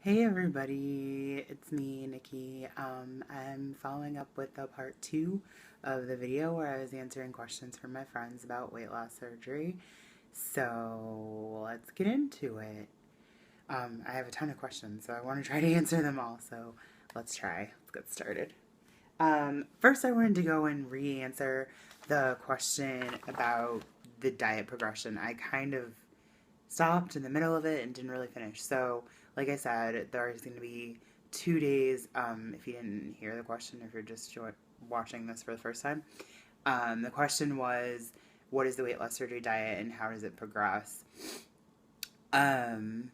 Hey everybody, it's me, Nikki. I'm following up with the part two of the video where I was answering questions from my friends about weight loss surgery. So let's get into it. I have a ton of questions, so I want to try to answer them all. So let's try. Let's get started. First, I wanted to go and re-answer the question about the diet progression. I kind of stopped in the middle of it and didn't really finish. So, like I said, there's going to be 2 days. If you didn't hear the question, if you're just watching this for the first time, the question was, what is the weight loss surgery diet and how does it progress? Um,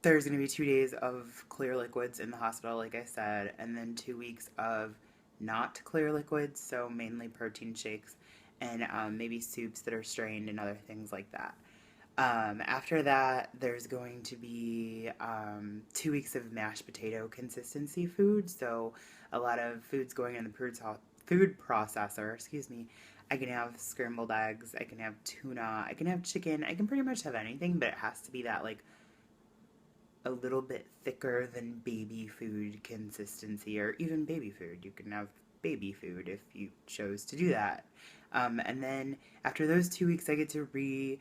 there's going to be 2 days of clear liquids in the hospital, like I said, and then 2 weeks of not clear liquids, so mainly protein shakes and maybe soups that are strained and other things like that. After that, there's going to be 2 weeks of mashed potato consistency food. So a lot of foods going in the food processor. Excuse me. I can have scrambled eggs. I can have tuna. I can have chicken. I can pretty much have anything, but it has to be that like a little bit thicker than baby food consistency, or even baby food. You can have baby food if you chose to do that. And then after those 2 weeks, I get to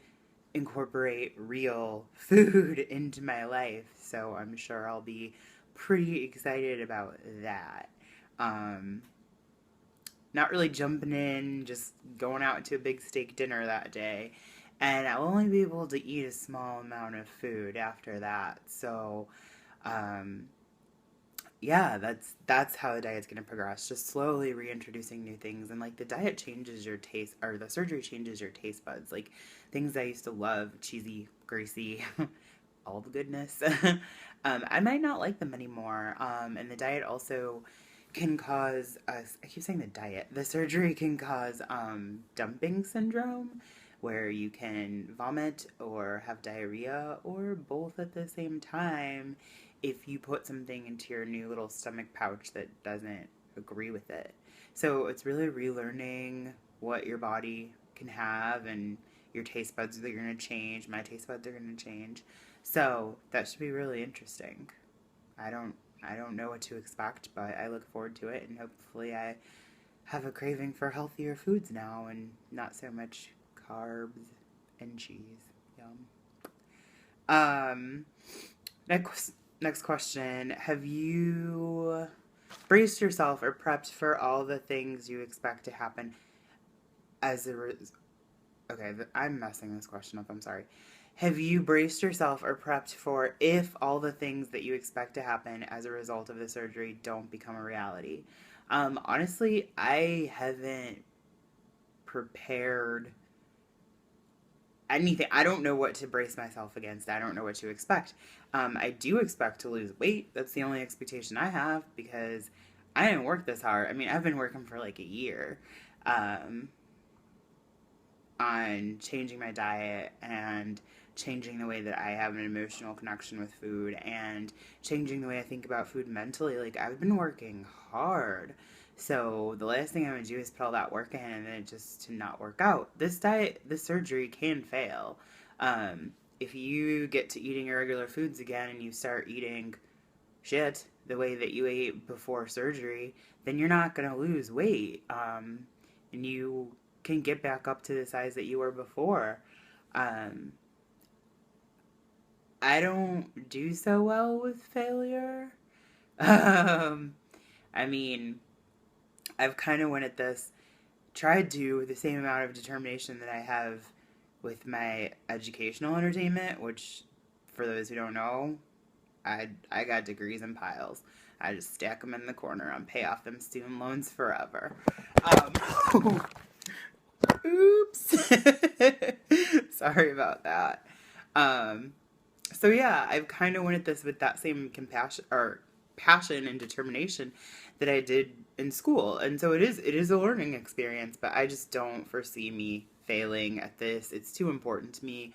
incorporate real food into my life. So I'm sure I'll be pretty excited about that. Um, Not really jumping in, just going out to a big steak dinner that day. And I'll only be able to eat a small amount of food after that. So, um, yeah, that's how the diet's going to progress. Just slowly reintroducing new things, and like the diet changes your taste, or the surgery changes your taste buds. Like things I used to love, cheesy, greasy, all the goodness. I might not like them anymore. And the diet also can cause us. I keep saying the diet. The surgery can cause dumping syndrome, where you can vomit or have diarrhea or both at the same time if you put something into your new little stomach pouch that doesn't agree with it. So it's really relearning what your body can have, and your taste buds are going to change. My taste buds are going to change. So that should be really interesting. I don't I don't know what to expect, but I look forward to it, and hopefully I have a craving for healthier foods now and not so much carbs and cheese. Yum. Um, next question. Have you braced yourself or prepped for all the things you expect to happen as a okay, I'm messing this question up. I'm sorry. Have you braced yourself or prepped for if all the things that you expect to happen as a result of the surgery don't become a reality? Honestly, I haven't prepared anything. I don't know what to brace myself against. I don't know what to expect. I do expect to lose weight. That's the only expectation I have because I didn't work this hard. I mean, I've been working for like a year um, on changing my diet and changing the way that I have an emotional connection with food and changing the way I think about food mentally. Like, I've been working hard. So the last thing I would do is put all that work in and then just to not work out. This surgery can fail. If you get to eating irregular foods again and you start eating shit the way that you ate before surgery, then you're not going to lose weight. And you can get back up to the size that you were before. Um, I don't do so well with failure. Um, I mean, I've kind of went at this, tried to with the same amount of determination that I have with my educational entertainment, which, for those who don't know, I got degrees in piles. I just stack them in the corner and pay off them student loans forever. Um, oops. Sorry about that. Um, so yeah, I've kind of went at this with that same compassion or passion and determination that I did in school. And so it is a learning experience, but I just don't foresee me failing at this. It's too important to me.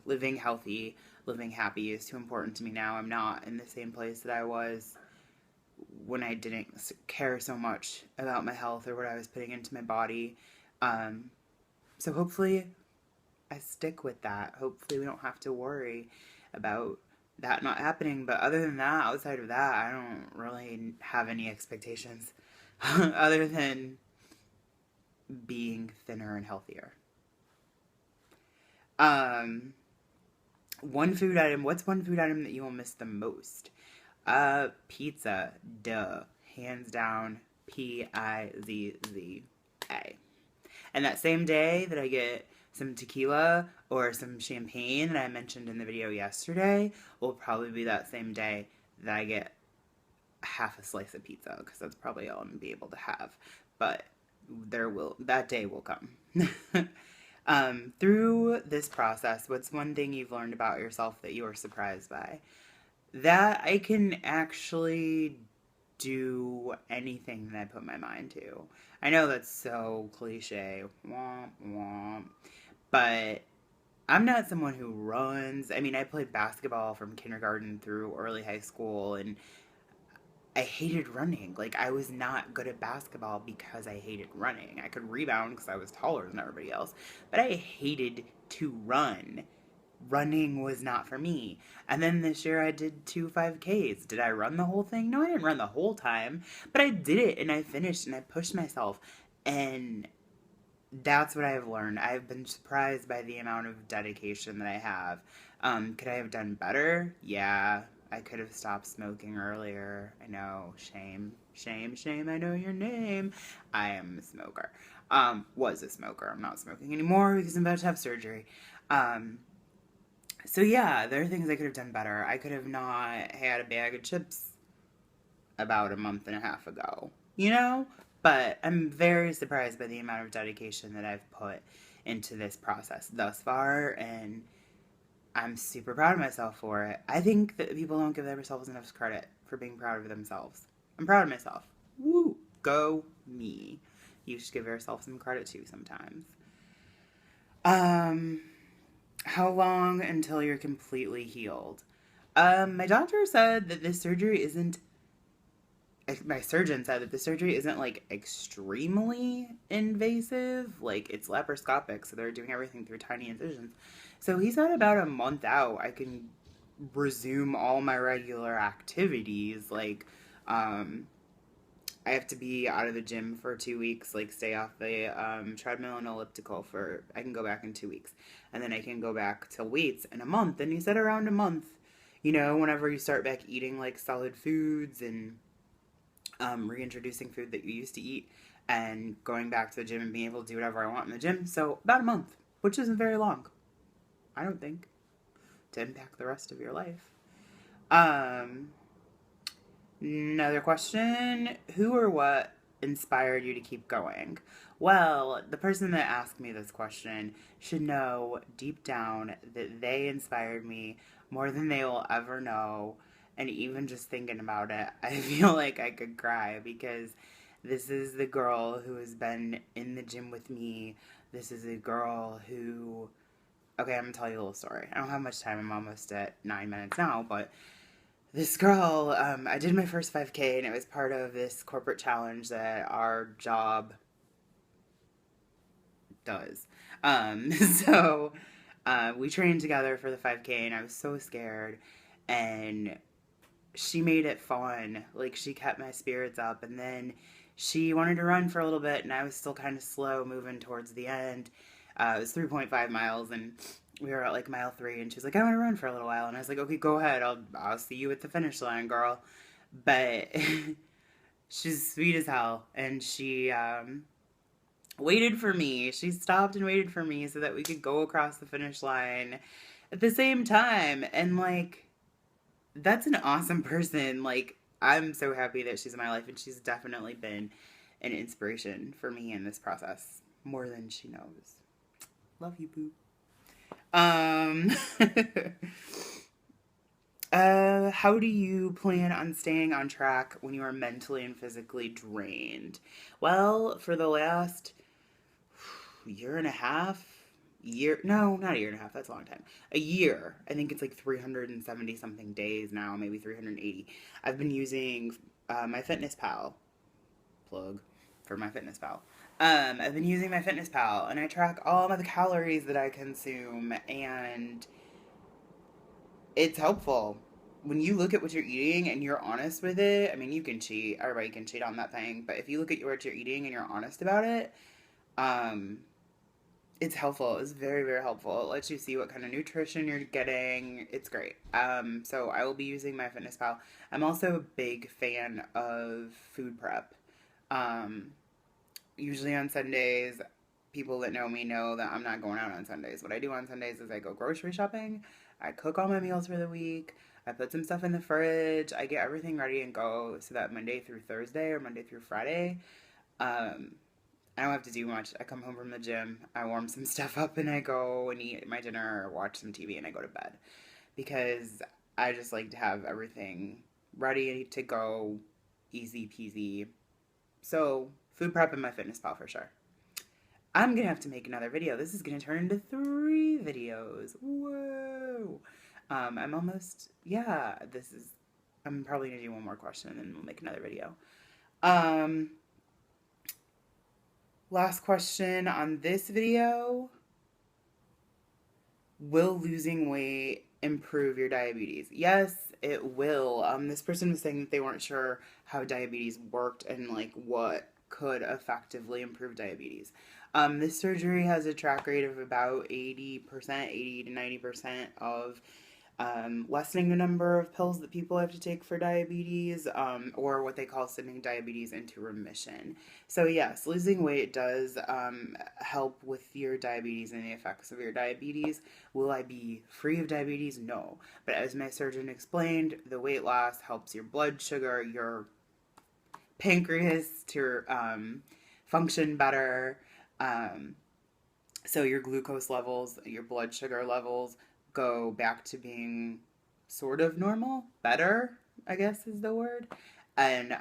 Living healthy, living happy is too important to me now. I'm not in the same place that I was when I didn't care so much about my health or what I was putting into my body. Um, so hopefully I stick with that. Hopefully we don't have to worry about that not happening. But other than that, outside of that, I don't really have any expectations other than being thinner and healthier. One food item. What's one food item that you will miss the most? Pizza. Duh. Hands down. Pizza. And that same day that I get some tequila or some champagne that I mentioned in the video yesterday will probably be that same day that I get half a slice of pizza, because that's probably all I'm going to be able to have. But that day will come. Through this process, what's one thing you've learned about yourself that you were surprised by? That I can actually do anything that I put my mind to. I know that's so cliche, womp womp, but I'm not someone who runs. I mean, I played basketball from kindergarten through early high school, and I hated running. Like, I was not good at basketball because I hated running. I could rebound because I was taller than everybody else, but I hated to run. Running was not for me. And then this year I did 2 5Ks. Did I run the whole thing? No, I didn't run the whole time, but I did it, and I finished, and I pushed myself, and that's what I've learned. I've been surprised by the amount of dedication that I have. Could I have done better? Yeah. I could have stopped smoking earlier. I know. Shame. Shame, shame, I know your name. I am a smoker. Was a smoker. I'm not smoking anymore because I'm about to have surgery. So yeah, there are things I could have done better. I could have not had a bag of chips about a month and a half ago, you know? But I'm very surprised by the amount of dedication that I've put into this process thus far, and I'm super proud of myself for it. I think that people don't give themselves enough credit for being proud of themselves. I'm proud of myself. Woo! Go me. You should give yourself some credit too sometimes. How long until you're completely healed? My doctor said that this surgery isn't... My surgeon said that the surgery isn't, like, extremely invasive. Like, it's laparoscopic, so they're doing everything through tiny incisions. So he said about a month out, I can resume all my regular activities. Like, I have to be out of the gym for 2 weeks, like stay off the treadmill and elliptical I can go back in 2 weeks. And then I can go back to weights in a month. And he said around a month, you know, whenever you start back eating like solid foods and reintroducing food that you used to eat and going back to the gym and being able to do whatever I want in the gym. So about a month, which isn't very long, I don't think, to impact the rest of your life. Another question. Who or what inspired you to keep going? Well, the person that asked me this question should know deep down that they inspired me more than they will ever know. And even just thinking about it, I feel like I could cry, because this is the girl who has been in the gym with me. This is a girl who... Okay, I'm going to tell you a little story. I don't have much time. I'm almost at 9 minutes now, but... This girl, I did my first 5K, and it was part of this corporate challenge that our job does. So we trained together for the 5K, and I was so scared, and she made it fun. Like, she kept my spirits up, and then she wanted to run for a little bit, and I was still kind of slow moving towards the end. It was 3.5 miles, and we were at like mile 3, and she was like, I want to run for a little while. And I was like, okay, go ahead. I'll see you at the finish line, girl. But she's sweet as hell. And she waited for me. She stopped and waited for me so that we could go across the finish line at the same time. And like, that's an awesome person. Like, I'm so happy that she's in my life, and she's definitely been an inspiration for me in this process, more than she knows. Love you, boo. How do you plan on staying on track when you are mentally and physically drained? Well, for the last year and a half, no, not a year and a half, that's a long time. A year. I think it's like 370 something days now, maybe 380. I've been using my FitnessPal. Plug for my FitnessPal. I've been using my FitnessPal, and I track all of the calories that I consume, and it's helpful. when you look at what you're eating and you're honest with it, I mean, you can cheat. Everybody can cheat on that thing. But if you look at what you're eating and you're honest about it, um, it's helpful. It's very, very helpful. It lets you see what kind of nutrition you're getting. It's great. So I will be using MyFitnessPal. I'm also a big fan of food prep. Um, Usually on Sundays, people that know me know that I'm not going out on Sundays. What I do on Sundays is I go grocery shopping. I cook all my meals for the week. I put some stuff in the fridge. I get everything ready and go so that Monday through Thursday or Monday through Friday, um, I don't have to do much. I come home from the gym, I warm some stuff up, and I go and eat my dinner or watch some TV and I go to bed. Because I just like to have everything ready to go, easy peasy. So, food prep and MyFitnessPal for sure. I'm gonna have to make another video. This is gonna turn into 3 videos. Whoa! I'm almost, yeah, I'm probably gonna do one more question and then we'll make another video. Um, Last question on this video. Will losing weight improve your diabetes? Yes, it will. This person was saying that they weren't sure how diabetes worked and like what could effectively improve diabetes. This surgery has a track rate of about 80%, 80 to 90% of lessening the number of pills that people have to take for diabetes, or what they call sending diabetes into remission. So yes, losing weight does help with your diabetes and the effects of your diabetes. Will I be free of diabetes? No. But as my surgeon explained, the weight loss helps your blood sugar, your pancreas to function better. So your glucose levels, your blood sugar levels go back to being sort of normal, better, I guess is the word. And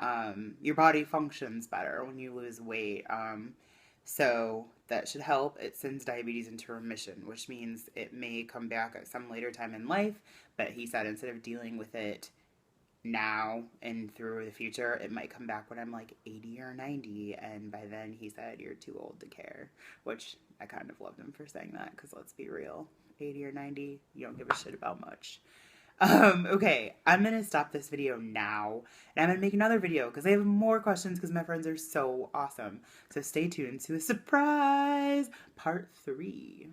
your body functions better when you lose weight. So that should help. It sends diabetes into remission, which means it may come back at some later time in life. But he said instead of dealing with it now and through the future, it might come back when I'm like 80 or 90. And by then, he said, you're too old to care, which I kind of loved him for saying that because let's be real. 80 or 90, you don't give a shit about much. Okay, I'm gonna stop this video now and I'm gonna make another video because I have more questions because my friends are so awesome. So stay tuned to a surprise part 3.